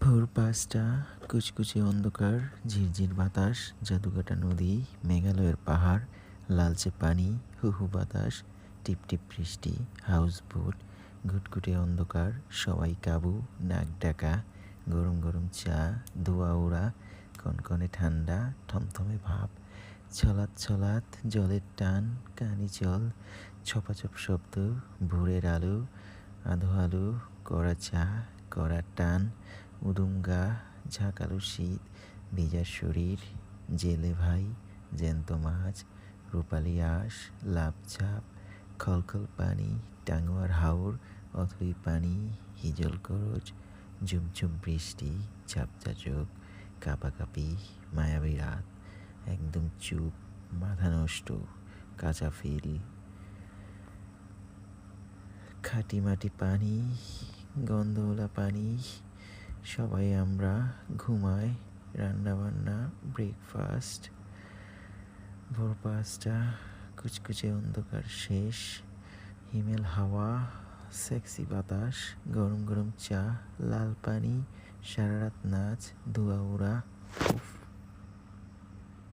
ভোর ৫টা, কুচকুচে অন্ধকার, ঝিরঝির বাতাস, জাদুকাটা নদী, মেঘালয়ের পাহাড়, লালচে পানি, হু হু বাতাস, টিপটিপ বৃষ্টি, হাউসবোট, ঘুটঘুটে অন্ধকার, সবাই কাবু, নাক ডাকা, গরম গরম চা, ধোঁয়া ওড়া, কনকনে ঠান্ডা, থমথমে ভাব, ছলাৎ ছলাৎ জলের টান, কানি জল, ছপাছপ শব্দ, ভোরের আলো, আধো আলো, কড়া চা, কড়া টান, উদুঙ্গা, ঝাঁকালো শীত, ভেজা শরীর, জেলে ভাই, জ্যান্ত মাছ, রূপালি আঁশ, লাফঝাপ, খলখল পানি, টাঙ্গুয়ার হাওর, অথই পানি, হিজল করচ, ঝুমঝুম বৃষ্টি, ঝাপঝা চোখ, কাঁপাকাঁপি, মায়াবী রাত, একদম চুপ, মাথা নষ্ট, কাঁচা ফিল, খাঁটি মাটি পানি, গন্ধওয়ালা পানি, সবাই আমরা ঘুমাই, রান্নাবান্না, ব্রেকফাস্ট, ভোর ৫টা, কুচকুচে অন্ধকার শেষ, হিমেল হাওয়া, সেক্সি বাতাস, গরম গরম চা, লাল পানি, সারারাত নাচ, ধোঁয়া ওড়া, উফ।